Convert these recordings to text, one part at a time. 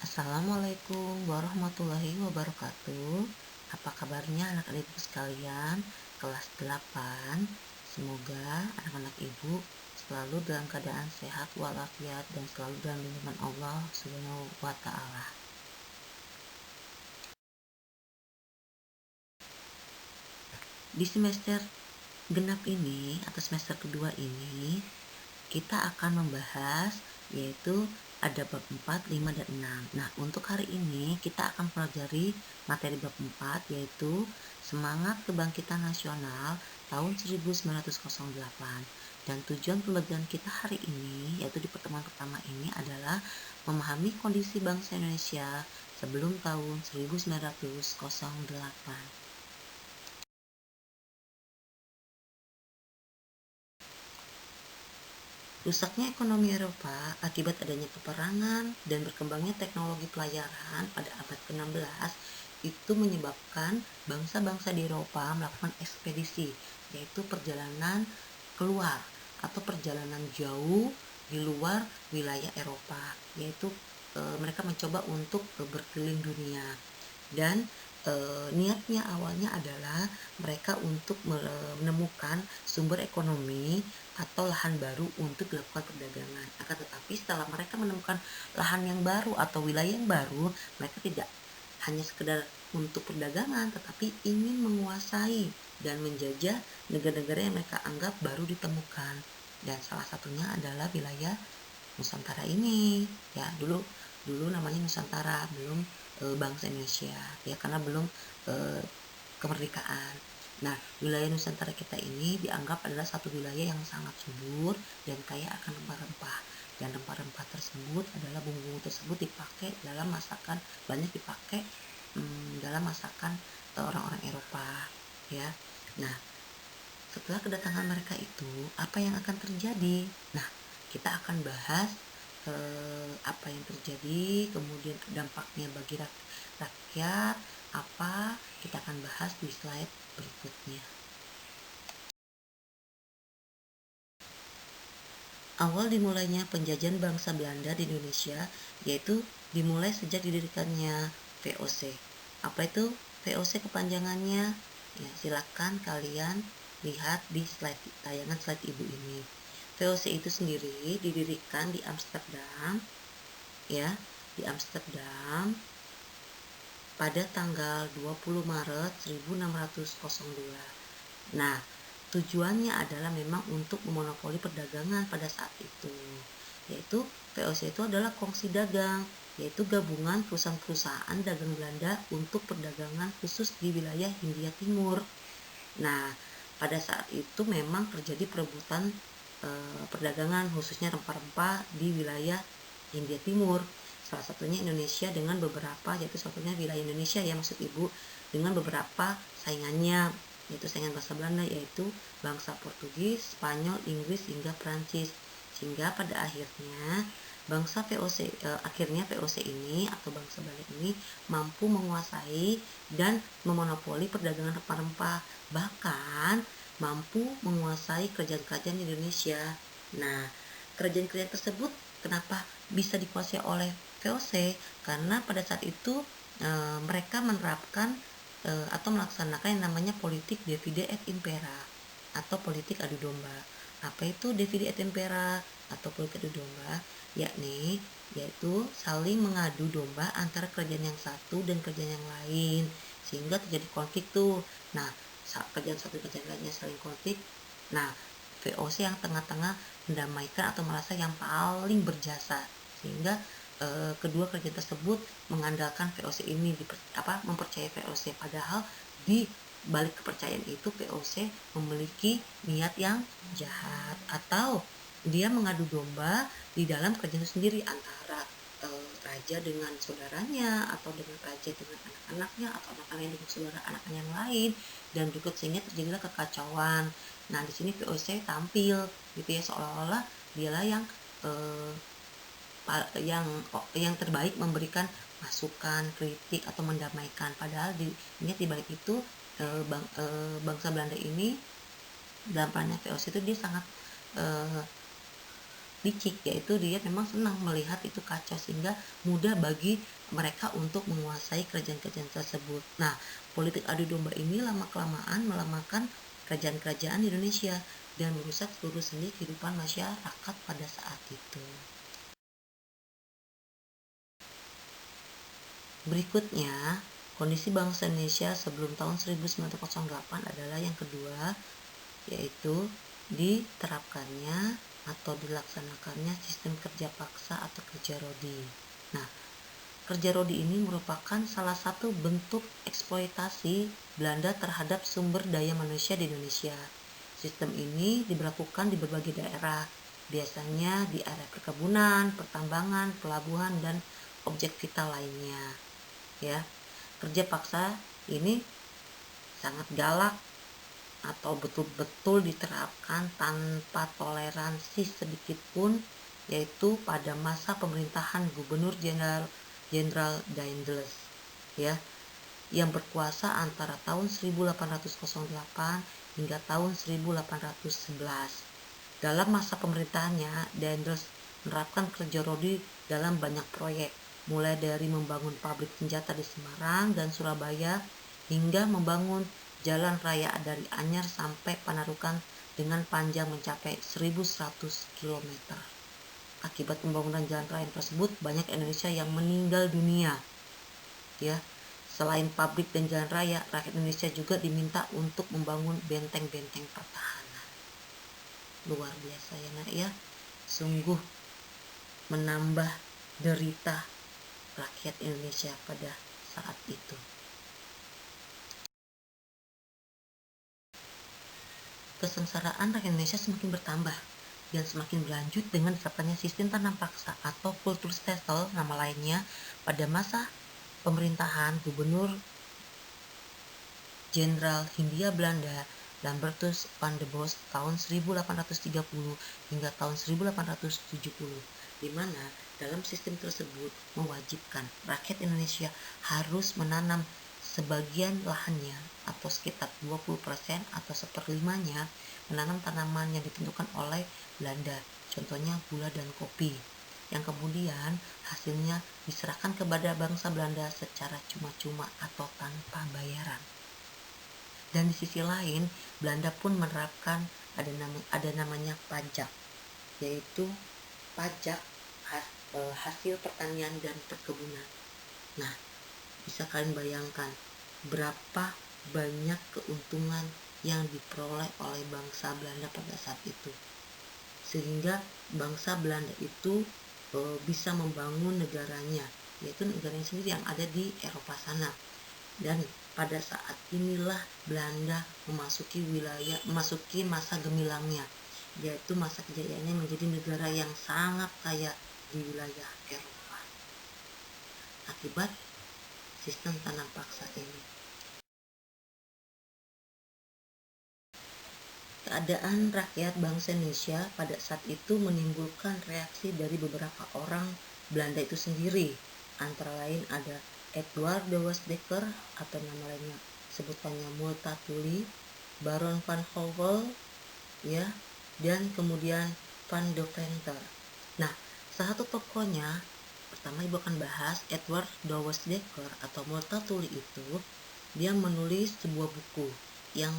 Assalamualaikum warahmatullahi wabarakatuh. Apa kabarnya anak-anak sekalian? Kelas 8. Semoga anak-anak ibu selalu dalam keadaan sehat walafiat dan selalu dalam lindungan Allah Subhanahu wa taala. Di semester genap ini atau semester kedua ini kita akan membahas yaitu ada bab 4, 5, dan 6. Nah, untuk hari ini kita akan pelajari materi bab 4 yaitu Semangat Kebangkitan Nasional tahun 1908. Dan tujuan pembelajaran kita hari ini yaitu di pertemuan pertama ini adalah memahami kondisi bangsa Indonesia sebelum tahun 1908. Rusaknya ekonomi Eropa akibat adanya peperangan dan berkembangnya teknologi pelayaran pada abad ke-16 itu menyebabkan bangsa-bangsa di Eropa melakukan ekspedisi, yaitu perjalanan keluar atau perjalanan jauh di luar wilayah Eropa, yaitu mereka mencoba untuk berkeliling dunia. Dan niatnya awalnya adalah mereka untuk menemukan sumber ekonomi atau lahan baru untuk dilakukan perdagangan. Akan tetapi setelah mereka menemukan lahan yang baru atau wilayah yang baru, mereka tidak hanya sekedar untuk perdagangan, tetapi ingin menguasai dan menjajah negara-negara yang mereka anggap baru ditemukan. Dan salah satunya adalah wilayah Nusantara ini. Ya, dulu namanya Nusantara, belum bangsa Indonesia, ya, karena belum kemerdekaan. Nah, wilayah Nusantara kita ini dianggap adalah satu wilayah yang sangat subur dan kaya akan rempah-rempah. Dan rempah-rempah tersebut adalah bumbu-bumbu tersebut dipakai dalam masakan, banyak dipakai dalam masakan orang-orang Eropa, ya. Nah, setelah kedatangan mereka itu, apa yang akan terjadi? Nah, kita akan bahas apa yang terjadi, kemudian dampaknya bagi rakyat, apa kita akan bahas di slide berikutnya. Awal dimulainya penjajahan bangsa Belanda di Indonesia yaitu dimulai sejak didirikannya VOC. Apa itu VOC kepanjangannya? Ya, silakan kalian lihat di tayangan slide ibu ini. VOC itu sendiri didirikan di Amsterdam, ya, di Amsterdam pada tanggal 20 Maret 1602. Nah, tujuannya adalah memang untuk memonopoli perdagangan pada saat itu, yaitu VOC itu adalah kongsi dagang, yaitu gabungan perusahaan-perusahaan dagang Belanda untuk perdagangan khusus di wilayah Hindia Timur. Nah, pada saat itu memang terjadi perebutan perdagangan khususnya rempah-rempah di wilayah Hindia Timur. Salah satunya Indonesia dengan beberapa, yaitu satunya wilayah Indonesia ya maksud ibu, dengan beberapa saingannya, yaitu saingan bangsa Belanda, yaitu bangsa Portugis, Spanyol, Inggris hingga Prancis. Sehingga pada akhirnya VOC ini atau bangsa Belanda ini mampu menguasai dan memonopoli perdagangan rempah-rempah, bahkan mampu menguasai kerajaan-kerajaan di Indonesia. Nah, kerajaan-kerajaan tersebut kenapa bisa dikuasai oleh VOC? Karena pada saat itu mereka menerapkan atau melaksanakan yang namanya politik divide et impera atau politik adu domba. Apa itu divide et impera atau politik adu domba? Yaitu saling mengadu domba antara kerajaan yang satu dan kerajaan yang lain, sehingga terjadi konflik tuh. Nah, saat kerajaan satu dan kerajaan lainnya saling konflik, nah VOC yang tengah-tengah mendamaikan atau merasa yang paling berjasa, sehingga kedua kerajaan tersebut mengandalkan VOC ini, mempercayai VOC, padahal di balik kepercayaan itu VOC memiliki niat yang jahat, atau dia mengadu domba di dalam kerajaan itu sendiri antara raja dengan saudaranya, atau dengan raja dengan anak-anaknya, atau anak-anaknya dengan saudara anaknya yang lain, dan berikut sehingga terjadilah kekacauan. Nah, di sini VOC tampil gitu ya, seolah-olah dialah yang terbaik memberikan masukan, kritik atau mendamaikan. Padahal di balik itu bangsa Belanda ini dalam perannya VOC itu dia sangat licik, yaitu dia memang senang melihat itu kacau sehingga mudah bagi mereka untuk menguasai kerajaan-kerajaan tersebut. Nah, politik adu domba ini lama-kelamaan melemahkan kerajaan-kerajaan di Indonesia dan merusak seluruh sendi kehidupan masyarakat pada saat itu. Berikutnya, kondisi bangsa Indonesia sebelum tahun 1908 adalah yang kedua, yaitu diterapkannya atau dilaksanakannya sistem kerja paksa atau kerja rodi. Nah, kerja rodi ini merupakan salah satu bentuk eksploitasi Belanda terhadap sumber daya manusia di Indonesia. Sistem ini diberlakukan di berbagai daerah, biasanya di area perkebunan, pertambangan, pelabuhan, dan objek vital lainnya. Ya, kerja paksa ini sangat galak atau betul-betul diterapkan tanpa toleransi sedikit pun, yaitu pada masa pemerintahan Gubernur Jenderal Daendels, ya, yang berkuasa antara tahun 1808 hingga tahun 1811. Dalam masa pemerintahannya, Daendels menerapkan kerja rodi dalam banyak proyek, mulai dari membangun pabrik senjata di Semarang dan Surabaya hingga membangun jalan raya dari Anyar sampai Panarukan dengan panjang mencapai 1.100 km. Akibat pembangunan jalan raya tersebut, banyak Indonesia yang meninggal dunia. Ya, selain pabrik dan jalan raya, rakyat Indonesia juga diminta untuk membangun benteng-benteng pertahanan. Luar biasa ya nak ya, sungguh menambah derita rakyat Indonesia pada saat itu. Kesengsaraan rakyat Indonesia semakin bertambah dan semakin berlanjut dengan diterapkannya sistem tanam paksa atau Kulturstelsel nama lainnya pada masa pemerintahan Gubernur Jenderal Hindia Belanda Lambertus van der Bos tahun 1830 hingga tahun 1870, di mana dalam sistem tersebut mewajibkan rakyat Indonesia harus menanam sebagian lahannya atau sekitar 20% atau seperlimanya menanam tanaman yang ditentukan oleh Belanda, contohnya gula dan kopi, yang kemudian hasilnya diserahkan kepada bangsa Belanda secara cuma-cuma atau tanpa bayaran. Dan di sisi lain, Belanda pun menerapkan ada namanya pajak, yaitu pajak hasil pertanian dan perkebunan. Nah, bisa kalian bayangkan berapa banyak keuntungan yang diperoleh oleh bangsa Belanda pada saat itu, sehingga bangsa Belanda itu bisa membangun negaranya, yaitu negaranya sendiri yang ada di Eropa sana. Dan pada saat inilah Belanda memasuki masa gemilangnya, yaitu masa kejayaannya menjadi negara yang sangat kaya di wilayah Eropa akibat sistem tanam paksa ini. Keadaan rakyat bangsa Indonesia pada saat itu menimbulkan reaksi dari beberapa orang Belanda itu sendiri. Antara lain ada Edward de Westdekker atau nama lainnya sebutannya Multatuli, Baron van Howell, ya, dan kemudian Van Deventer. Nah, salah satu tokohnya pertama ibu akan bahas Edward de Westdekker atau Multatuli itu. Dia menulis sebuah buku yang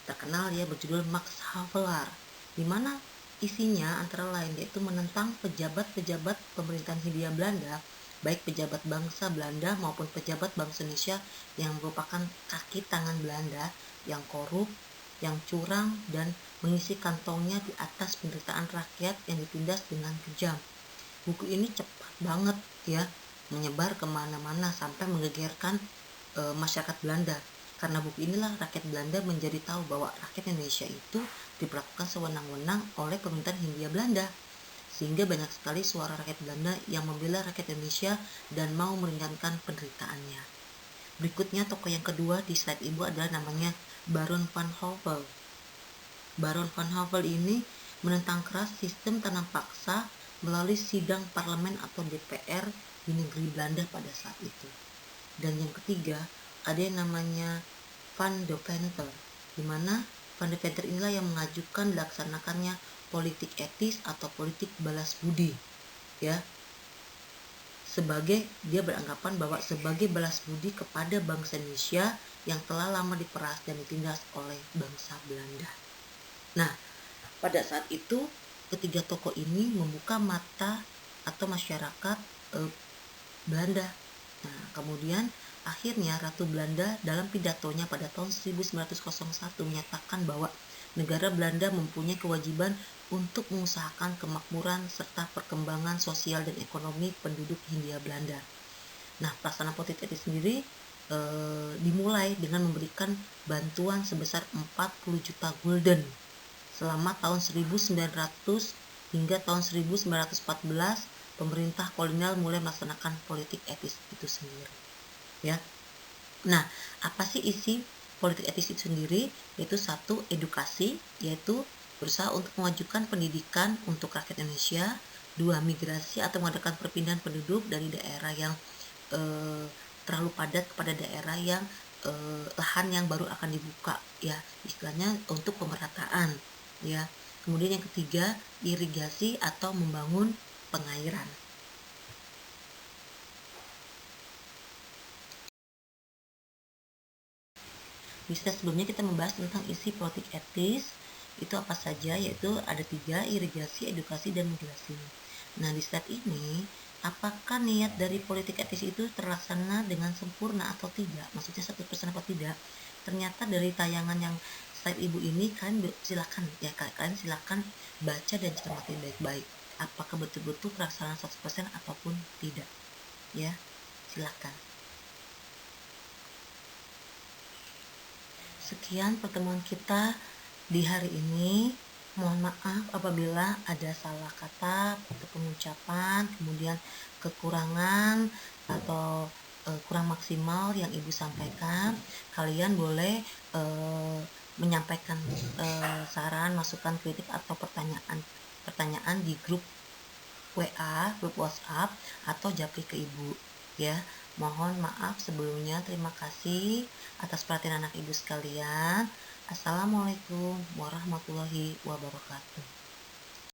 terkenal, ya, berjudul Max Havelaar, di mana isinya antara lain yaitu menentang pejabat-pejabat pemerintahan Hindia Belanda, baik pejabat bangsa Belanda maupun pejabat bangsa Indonesia yang merupakan kaki tangan Belanda, yang korup, yang curang, dan mengisi kantongnya di atas penderitaan rakyat yang ditindas dengan kejam. Buku ini cepat banget, ya, menyebar kemana-mana sampai menggegerkan masyarakat Belanda. Karena buku inilah rakyat Belanda menjadi tahu bahwa rakyat Indonesia itu diperlakukan sewenang-wenang oleh pemerintahan Hindia Belanda, sehingga banyak sekali suara rakyat Belanda yang membela rakyat Indonesia dan mau meringankan penderitaannya. Berikutnya tokoh yang kedua di slide ibu adalah namanya Baron van Howell. Baron van Howell ini menentang keras sistem tanam paksa melalui sidang parlemen atau DPR di negeri Belanda pada saat itu. Dan yang ketiga ada yang namanya Van Deventer, di mana Van Deventer inilah yang mengajukan dilaksanakannya politik etis atau politik balas budi, ya. Sebagai dia beranggapan bahwa sebagai balas budi kepada bangsa Indonesia yang telah lama diperas dan ditindas oleh bangsa Belanda. Nah, pada saat itu ketiga tokoh ini membuka mata atau masyarakat Belanda. Nah, kemudian akhirnya Ratu Belanda dalam pidatonya pada tahun 1901 menyatakan bahwa negara Belanda mempunyai kewajiban untuk mengusahakan kemakmuran serta perkembangan sosial dan ekonomi penduduk Hindia Belanda. Nah, pelaksanaan politik etis sendiri dimulai dengan memberikan bantuan sebesar 40 juta gulden selama tahun 1900 hingga tahun 1914. Pemerintah kolonial mulai melaksanakan politik etis itu sendiri, ya. Nah, apa sih isi politik etis itu sendiri? Yaitu satu, edukasi, yaitu berusaha untuk memajukan pendidikan untuk rakyat Indonesia. Dua, migrasi atau mengadakan perpindahan penduduk dari daerah yang terlalu padat kepada daerah yang lahan yang baru akan dibuka, ya, istilahnya untuk pemerataan, ya. Kemudian yang ketiga, irigasi atau membangun pengairan. Di slide sebelumnya kita membahas tentang isi politik etis itu apa saja, yaitu ada 3, irigasi, edukasi, dan migrasi. Nah, di slide ini apakah niat dari politik etis itu terlaksana dengan sempurna atau tidak, maksudnya 100% apa tidak? Ternyata dari tayangan yang slide ibu ini kalian silakan baca dan cermati baik-baik apakah betul-betul pelaksanaan 100% ataupun tidak, ya. Silakan. Sekian pertemuan kita di hari ini. Mohon maaf apabila ada salah kata atau pengucapan, kemudian kekurangan atau kurang maksimal yang ibu sampaikan. Kalian boleh menyampaikan saran, masukan, kritik atau pertanyaan di grup WA, grup WhatsApp atau japri ke ibu, ya. Mohon maaf sebelumnya. Terima kasih atas perhatian anak ibu sekalian. Assalamualaikum warahmatullahi wabarakatuh.